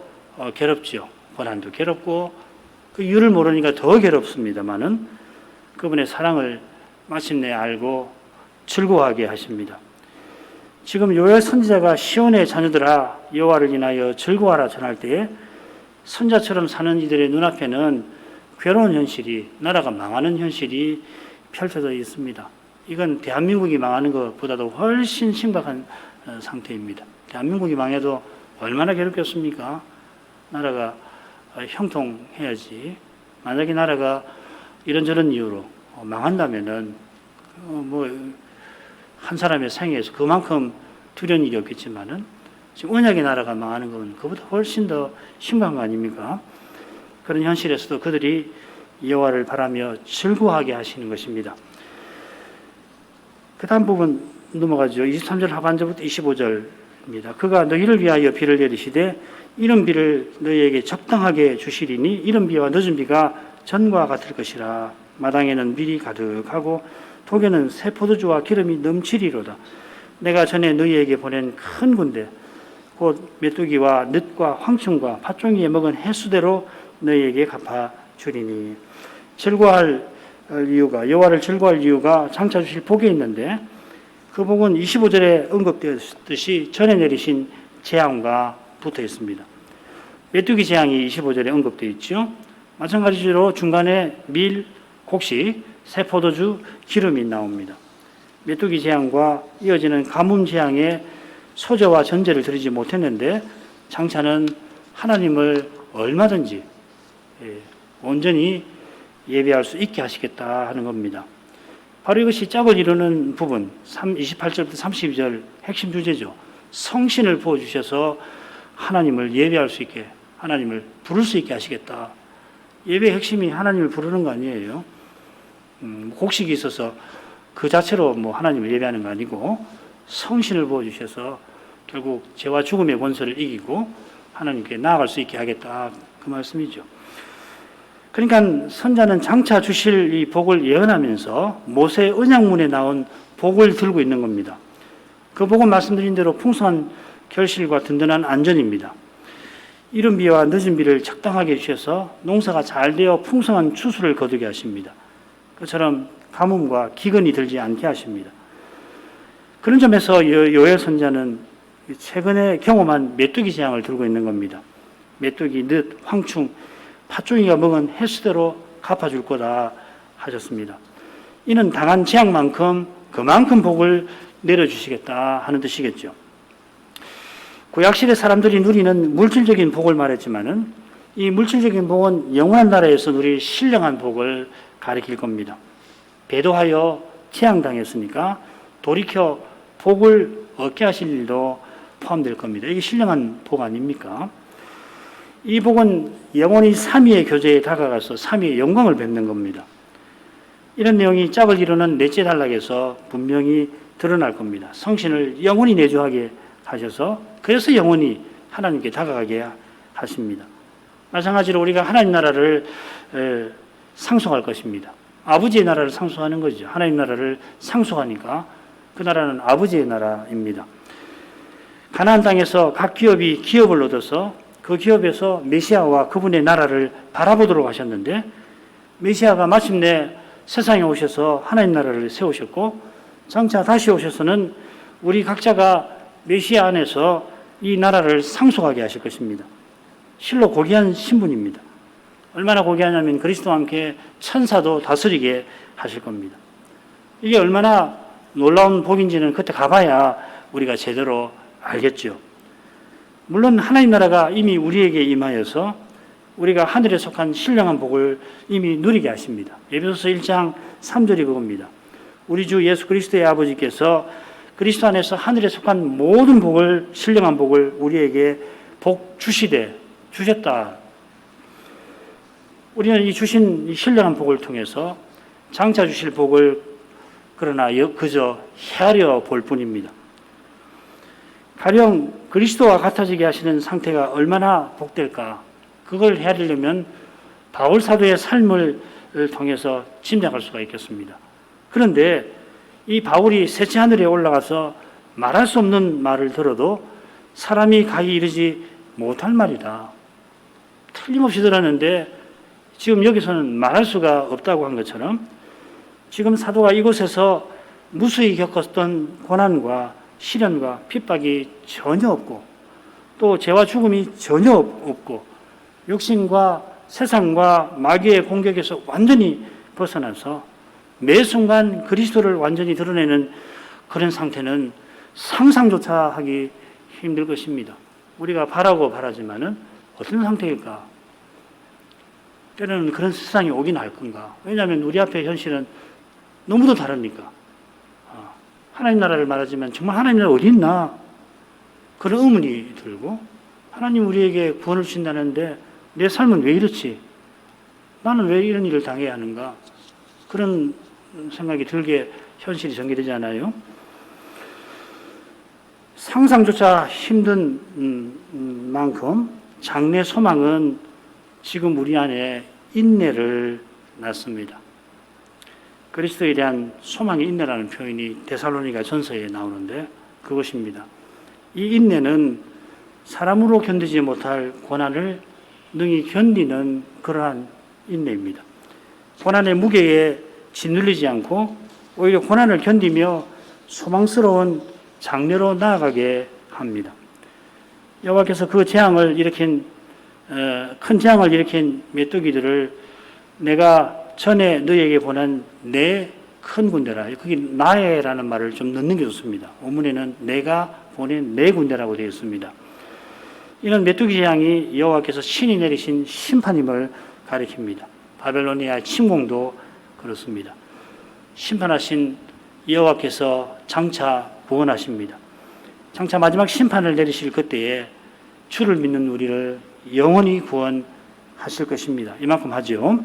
괴롭지요. 고난도 괴롭고 그 이유를 모르니까 더 괴롭습니다만은 그분의 사랑을 마침내 알고 즐거워하게 하십니다. 지금 요엘 선지자가 시온의 자녀들아 여호와를 인하여 즐거워하라 전할 때에 선자처럼 사는 이들의 눈앞에는 괴로운 현실이, 나라가 망하는 현실이 펼쳐져 있습니다. 이건 대한민국이 망하는 것보다도 훨씬 심각한 상태입니다. 대한민국이 망해도 얼마나 괴롭겠습니까? 나라가 형통해야지. 만약에 나라가 이런저런 이유로 망한다면은 한 사람의 생애에서 그만큼 두려운 일이 없겠지만은 지금 언약의 나라가 망하는 건 그보다 훨씬 더 심각한 거 아닙니까? 그런 현실에서도 그들이 여호와를 바라며 즐거워하게 하시는 것입니다. 그 다음 부분 넘어가죠. 23절 하반절부터 25절입니다. 그가 너희를 위하여 비를 내리시되 이른 비를 너희에게 적당하게 주시리니 이른 비와 늦은 비가 전과 같을 것이라. 마당에는 밀이 가득하고 독에는 새 포도주와 기름이 넘치리로다. 내가 전에 너희에게 보낸 큰 군대 곧 메뚜기와 늑과 황충과 팥종이에 먹은 횟수대로 너희에게 갚아 주리니. 즐거워할 이유가, 여호와를 즐거워할 이유가 장차 주실 복이 있는데 그 복은 25절에 언급되었듯이 전에 내리신 재앙과 붙어 있습니다. 메뚜기 재앙이 25절에 언급되어 있죠. 마찬가지로 중간에 밀, 곡식, 새 포도주, 기름이 나옵니다. 메뚜기 재앙과 이어지는 가뭄 재앙에 소재와 전제를 드리지 못했는데 장차는 하나님을 얼마든지 온전히 예배할 수 있게 하시겠다 하는 겁니다. 바로 이것이 짝을 이루는 부분 28절부터 32절 핵심 주제죠. 성신을 부어주셔서 하나님을 예배할 수 있게, 하나님을 부를 수 있게 하시겠다. 예배의 핵심이 하나님을 부르는 거 아니에요. 곡식이 있어서 그 자체로 하나님을 예배하는 거 아니고 성신을 부어주셔서 결국 죄와 죽음의 권세를 이기고 하나님께 나아갈 수 있게 하겠다 그 말씀이죠. 그러니까 선자는 장차 주실 이 복을 예언하면서 모세 언약문에 나온 복을 들고 있는 겁니다. 그 복은 말씀드린 대로 풍성한 결실과 든든한 안전입니다. 이른 비와 늦은 비를 적당하게 주셔서 농사가 잘 되어 풍성한 추수를 거두게 하십니다. 그처럼 가뭄과 기근이 들지 않게 하십니다. 그런 점에서 요엘 선자는 최근에 경험한 메뚜기 재앙을 들고 있는 겁니다. 메뚜기, 늑, 황충, 팥종이가 먹은 횟수대로 갚아줄 거다 하셨습니다. 이는 당한 재앙만큼 그만큼 복을 내려주시겠다 하는 뜻이겠죠. 구약시대 사람들이 누리는 물질적인 복을 말했지만은 이 물질적인 복은 영원한 나라에서 누릴 신령한 복을 가리킬 겁니다. 배도하여 재앙당했으니까 돌이켜 복을 얻게 하실 일도 포함될 겁니다. 이게 신령한 복 아닙니까? 이 복은 영원히 삼위의 교제에 다가가서 삼위의 영광을 뵙는 겁니다. 이런 내용이 짝을 이루는 넷째 단락에서 분명히 드러날 겁니다. 성신을 영원히 내주하게 하셔서 그래서 영원히 하나님께 다가가게 하십니다. 마찬가지로 우리가 하나님 나라를 상속할 것입니다. 아버지의 나라를 상속하는 거죠. 하나님 나라를 상속하니까 그 나라는 아버지의 나라입니다. 가나안 땅에서 각 기업이 기업을 얻어서 그 기업에서 메시아와 그분의 나라를 바라보도록 하셨는데 메시아가 마침내 세상에 오셔서 하나님 나라를 세우셨고 장차 다시 오셔서는 우리 각자가 메시아 안에서 이 나라를 상속하게 하실 것입니다. 실로 고귀한 신분입니다. 얼마나 고귀하냐면 그리스도와 함께 천사도 다스리게 하실 겁니다. 이게 얼마나 놀라운 복인지는 그때 가봐야 우리가 제대로 알겠죠. 물론 하나님 나라가 이미 우리에게 임하여서 우리가 하늘에 속한 신령한 복을 이미 누리게 하십니다. 에베소서 1장 3절이 그겁니다. 우리 주 예수 그리스도의 아버지께서 그리스도 안에서 하늘에 속한 모든 복을, 신령한 복을 우리에게 복 주셨다. 우리는 이 주신 이 신령한 복을 통해서 장차 주실 복을 그러나 그저 헤아려 볼 뿐입니다. 가령 그리스도와 같아지게 하시는 상태가 얼마나 복될까? 그걸 헤아리려면 바울 사도의 삶을 통해서 짐작할 수가 있겠습니다. 그런데 이 바울이 셋째 하늘에 올라가서 말할 수 없는 말을 들어도 사람이 가히 이르지 못할 말이다. 틀림없이 들었는데 지금 여기서는 말할 수가 없다고 한 것처럼 지금 사도가 이곳에서 무수히 겪었던 고난과 시련과 핍박이 전혀 없고 또 죄와 죽음이 전혀 없고 육신과 세상과 마귀의 공격에서 완전히 벗어나서 매 순간 그리스도를 완전히 드러내는 그런 상태는 상상조차 하기 힘들 것입니다. 우리가 바라고 바라지만은 어떤 상태일까? 때로는 그런 세상이 오긴 할 건가? 왜냐하면 우리 앞에 현실은 너무도 다르니까. 하나님 나라를 말하지만 정말 하나님 나라 어디 있나? 그런 의문이 들고 하나님 우리에게 구원을 주신다는데 내 삶은 왜 이렇지? 나는 왜 이런 일을 당해야 하는가? 그런 생각이 들게 현실이 전개되지 않아요? 상상조차 힘든 만큼 장래 소망은 지금 우리 안에 인내를 낳습니다. 그리스도에 대한 소망의 인내라는 표현이 데살로니가 전서에 나오는데 그것입니다. 이 인내는 사람으로 견디지 못할 고난을 능히 견디는 그러한 인내입니다. 고난의 무게에 짓눌리지 않고 오히려 고난을 견디며 소망스러운 장래로 나아가게 합니다. 여호와께서 그 재앙을 일으킨 큰 재앙을 일으킨 메뚜기들을 내가 전에 너희에게 보낸 내 큰 군대라. 거기 나의라는 말을 좀 넣는 게 좋습니다. 원문에는 내가 보낸 내 군대라고 되어 있습니다. 이는 메뚜기 재앙이 여호와께서 신이 내리신 심판임을 가리킵니다. 바벨로니아 침공도 그렇습니다. 심판하신 여호와께서 장차 구원하십니다. 장차 마지막 심판을 내리실 그때에 주를 믿는 우리를 영원히 구원하실 것입니다. 이만큼 하죠.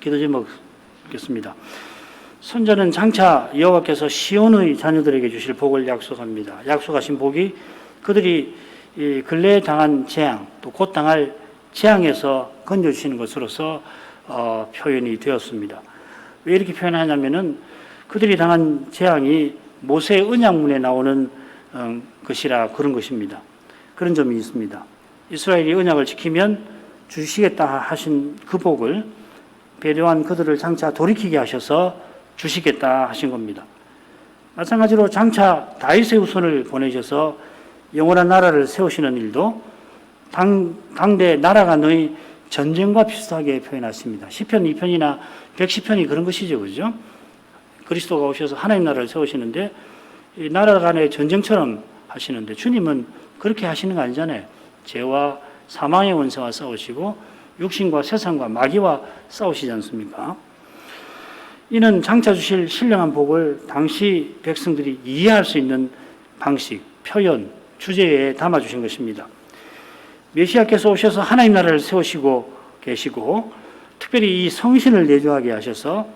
기도 좀 먹겠습니다. 선자는 장차 여호와께서 시온의 자녀들에게 주실 복을 약속합니다. 약속하신 복이 그들이 근래에 당한 재앙, 또 곧 당할 재앙에서 건져주시는 것으로서 표현이 되었습니다. 왜 이렇게 표현하냐면은 그들이 당한 재앙이 모세의 언약문에 나오는 것이라 그런 것입니다. 그런 점이 있습니다. 이스라엘이 언약을 지키면 주시겠다 하신 그 복을 배려한 그들을 장차 돌이키게 하셔서 주시겠다 하신 겁니다. 마찬가지로 장차 다윗의 후손을 보내셔서 영원한 나라를 세우시는 일도 당대 나라가 너희 전쟁과 비슷하게 표현하십니다. 시편 2편이나 110편이 그런 것이죠. 그죠? 그리스도가 오셔서 하나님 나라를 세우시는데 이 나라 간의 전쟁처럼 하시는데 주님은 그렇게 하시는 거 아니잖아요. 죄와 사망의 원수와 싸우시고 육신과 세상과 마귀와 싸우시지 않습니까? 이는 장차 주실 신령한 복을 당시 백성들이 이해할 수 있는 방식, 표현, 주제에 담아주신 것입니다. 메시아께서 오셔서 하나님 나라를 세우시고 계시고 특별히 이 성신을 내주하게 하셔서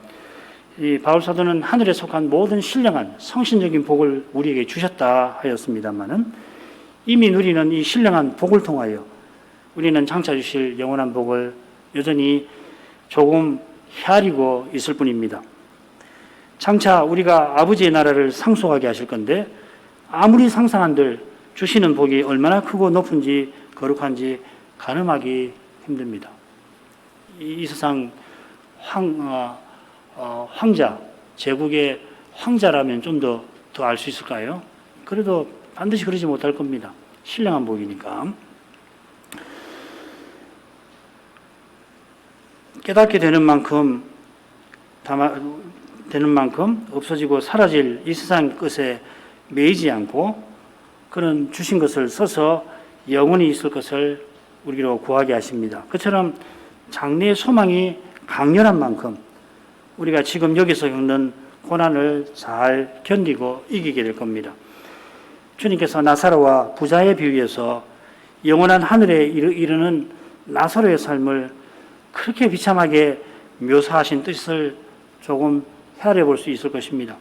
이 바울 사도는 하늘에 속한 모든 신령한 성신적인 복을 우리에게 주셨다 하였습니다마는 이미 누리는 이 신령한 복을 통하여 우리는 장차 주실 영원한 복을 여전히 조금 헤아리고 있을 뿐입니다. 장차 우리가 아버지의 나라를 상속하게 하실 건데 아무리 상상한들 주시는 복이 얼마나 크고 높은지 거룩한지 가늠하기 힘듭니다. 이 세상 황자, 제국의 황자라면 좀 더 알 수 있을까요? 그래도 반드시 그러지 못할 겁니다. 신령한 복이니까. 깨닫게 되는 만큼 없어지고 사라질 이 세상 것에 매이지 않고 그런 주신 것을 써서 영원히 있을 것을 우리로 구하게 하십니다. 그처럼 장래의 소망이 강렬한 만큼 우리가 지금 여기서 겪는 고난을 잘 견디고 이기게 될 겁니다. 주님께서 나사로와 부자의 비유에서 영원한 하늘에 이르는 나사로의 삶을 그렇게 비참하게 묘사하신 뜻을 조금 헤아려 볼 수 있을 것입니다.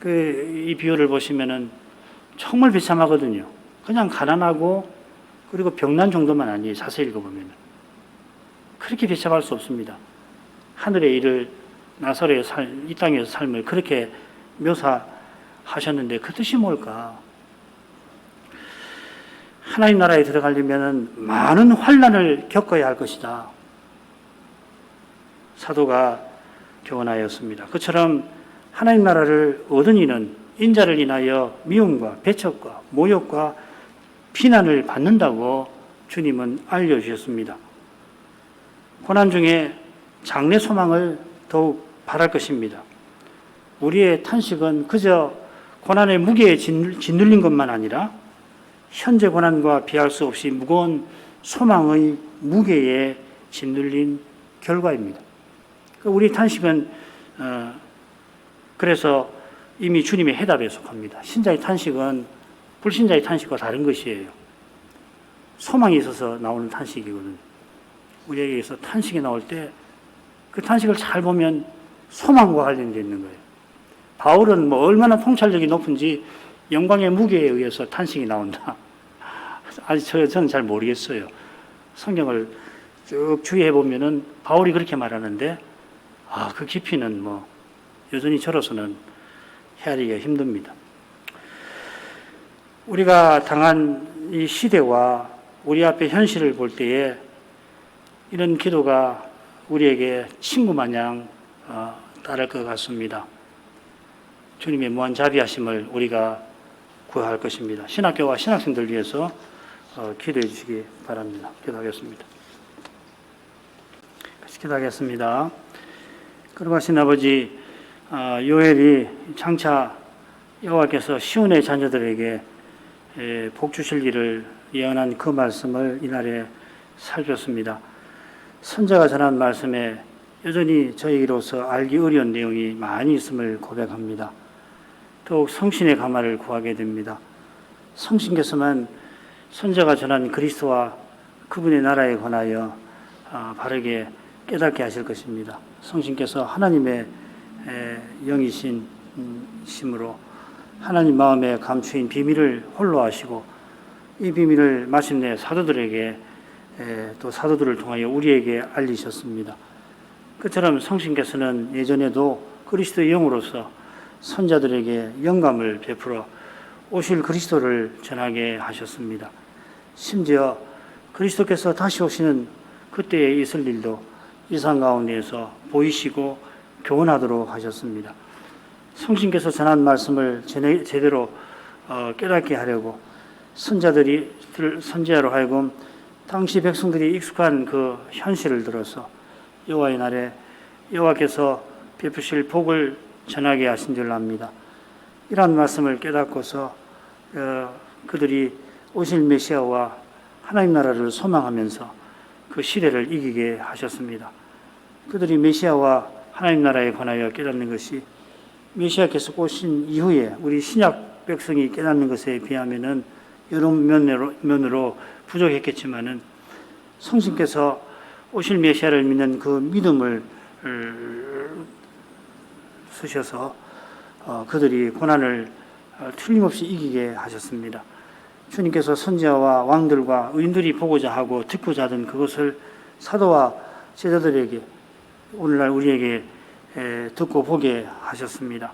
이 비유를 보시면은 정말 비참하거든요. 그냥 가난하고 그리고 병난 정도만 아니에요. 자세히 읽어보면. 그렇게 비참할 수 없습니다. 하늘에 이를 나사로의 이 땅에서 삶을 그렇게 묘사하셨는데 그 뜻이 뭘까? 하나님 나라에 들어가려면 많은 환난을 겪어야 할 것이다. 사도가 교훈하였습니다. 그처럼 하나님 나라를 얻은 이는 인자를 인하여 미움과 배척과 모욕과 비난을 받는다고 주님은 알려주셨습니다. 고난 중에 장래 소망을 더욱 바랄 것입니다. 우리의 탄식은 그저 고난의 무게에 짓눌린 것만 아니라 현재 고난과 비할 수 없이 무거운 소망의 무게에 짓눌린 결과입니다. 우리 탄식은 그래서 이미 주님의 해답에 속합니다. 신자의 탄식은 불신자의 탄식과 다른 것이에요. 소망이 있어서 나오는 탄식이거든요. 우리에게서 탄식이 나올 때 그 탄식을 잘 보면 소망과 관련되어 있는 거예요. 바울은 뭐 얼마나 통찰력이 높은지 영광의 무게에 의해서 탄식이 나온다. 아직 저는 잘 모르겠어요. 성경을 쭉 주의해 보면은 바울이 그렇게 말하는데 그 깊이는 뭐 여전히 저로서는 헤아리기가 힘듭니다. 우리가 당한 이 시대와 우리 앞에 현실을 볼 때에 이런 기도가 우리에게 친구 마냥 따를 것 같습니다. 주님의 무한 자비하심을 우리가 구할 것입니다. 신학교와 신학생들 위해서 기도해 주시기 바랍니다. 기도하겠습니다. 같이 기도하겠습니다. 거룩하신 아버지, 요엘이 장차 여호와께서 시온의 자녀들에게 복 주실 일을 예언한 그 말씀을 이날에 살폈습니다. 선자가 전한 말씀에 여전히 저희로서 알기 어려운 내용이 많이 있음을 고백합니다. 더욱 성신의 감화를 구하게 됩니다. 성신께서만 선자가 전한 그리스도와 그분의 나라에 관하여 바르게 깨닫게 하실 것입니다. 성신께서 하나님의 영이신 심으로 하나님 마음에 감추인 비밀을 홀로 아시고 이 비밀을 마침내 사도들에게 또 사도들을 통하여 우리에게 알리셨습니다. 그처럼 성신께서는 예전에도 그리스도의 영으로서 선자들에게 영감을 베풀어 오실 그리스도를 전하게 하셨습니다. 심지어 그리스도께서 다시 오시는 그때에 있을 일도 이상 가운데에서 보이시고 교훈하도록 하셨습니다. 성신께서 전한 말씀을 제대로 깨닫게 하려고 선지자로 하여금 당시 백성들이 익숙한 그 현실을 들어서 여호와의 날에 여호와께서 베푸실 복을 전하게 하신 줄 압니다. 이러한 말씀을 깨닫고서 그들이 오실 메시아와 하나님 나라를 소망하면서 그 시대를 이기게 하셨습니다. 그들이 메시아와 하나님 나라에 관하여 깨닫는 것이 메시아께서 오신 이후에 우리 신약 백성이 깨닫는 것에 비하면은 여러 면으로 부족했겠지만은 성신께서 오실 메시아를 믿는 그 믿음을 쓰셔서 그들이 고난을 틀림없이 이기게 하셨습니다. 주님께서 선지자와 왕들과 의인들이 보고자 하고 듣고자 하던 그것을 사도와 제자들에게 오늘날 우리에게 듣고 보게 하셨습니다.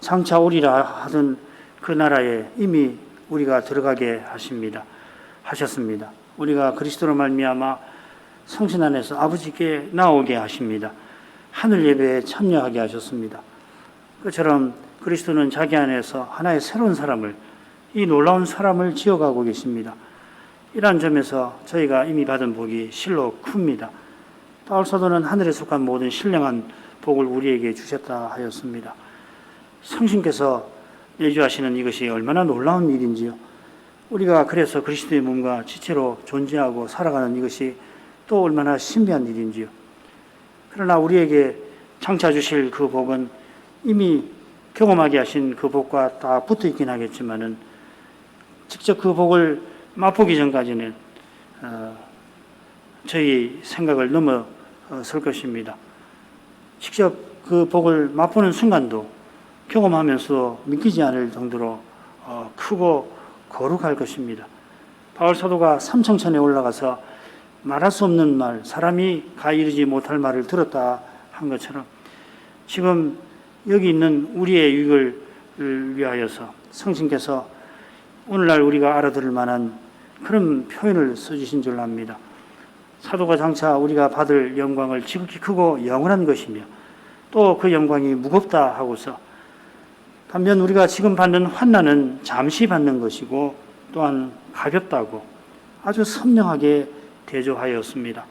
장차 오리라 하던 그 나라에 이미 우리가 들어가게 하셨습니다. 우리가 그리스도로 말미암아 성신 안에서 아버지께 나오게 하십니다. 하늘 예배에 참여하게 하셨습니다. 그처럼 그리스도는 자기 안에서 하나의 새로운 사람을, 이 놀라운 사람을 지어가고 계십니다. 이러한 점에서 저희가 이미 받은 복이 실로 큽니다. 바울 사도는 하늘에 속한 모든 신령한 복을 우리에게 주셨다 하였습니다. 성신께서 내주하시는 이것이 얼마나 놀라운 일인지요. 우리가 그래서 그리스도의 몸과 지체로 존재하고 살아가는 이것이 또 얼마나 신비한 일인지요. 그러나 우리에게 장차 주실 그 복은 이미 경험하게 하신 그 복과 다 붙어 있긴 하겠지만은 직접 그 복을 맛보기 전까지는 저희 생각을 넘어설 것입니다. 직접 그 복을 맛보는 순간도 경험하면서 믿기지 않을 정도로 크고 거룩할 것입니다. 바울 사도가 삼청천에 올라가서 말할 수 없는 말, 사람이 가 이르지 못할 말을 들었다 한 것처럼 지금 여기 있는 우리의 유익을 위하여서 성신께서 오늘날 우리가 알아들을 만한 그런 표현을 써주신 줄 압니다. 사도가 장차 우리가 받을 영광을 지극히 크고 영원한 것이며 또 그 영광이 무겁다 하고서 반면 우리가 지금 받는 환난은 잠시 받는 것이고 또한 가볍다고 아주 선명하게 대조하였습니다.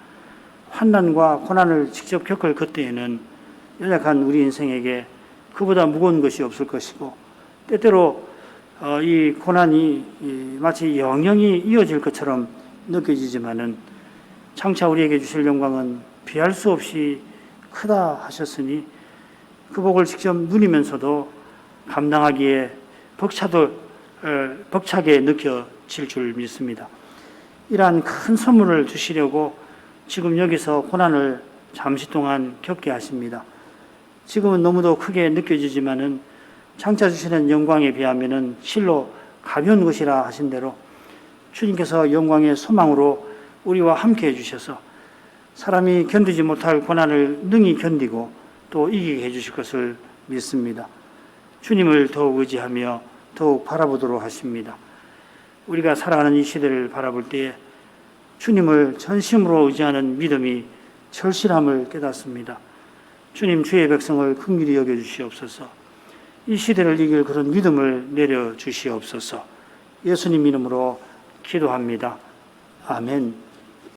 환난과 고난을 직접 겪을 그때에는 연약한 우리 인생에게 그보다 무거운 것이 없을 것이고 때때로 이 고난이 마치 영영이 이어질 것처럼 느껴지지만은 장차 우리에게 주실 영광은 비할 수 없이 크다 하셨으니 그 복을 직접 누리면서도 감당하기에 벅차게 느껴질 줄 믿습니다. 이러한 큰 선물을 주시려고 지금 여기서 고난을 잠시 동안 겪게 하십니다. 지금은 너무도 크게 느껴지지만은 장차 주시는 영광에 비하면은 실로 가벼운 것이라 하신 대로 주님께서 영광의 소망으로 우리와 함께 해주셔서 사람이 견디지 못할 고난을 능히 견디고 또 이기게 해주실 것을 믿습니다. 주님을 더욱 의지하며 더욱 바라보도록 하십니다. 우리가 살아가는 이 시대를 바라볼 때에 주님을 전심으로 의지하는 믿음이 절실함을 깨닫습니다. 주님 주의 백성을 긍휼히 여겨주시옵소서. 이 시대를 이길 그런 믿음을 내려주시옵소서. 예수님 이름으로 기도합니다. 아멘.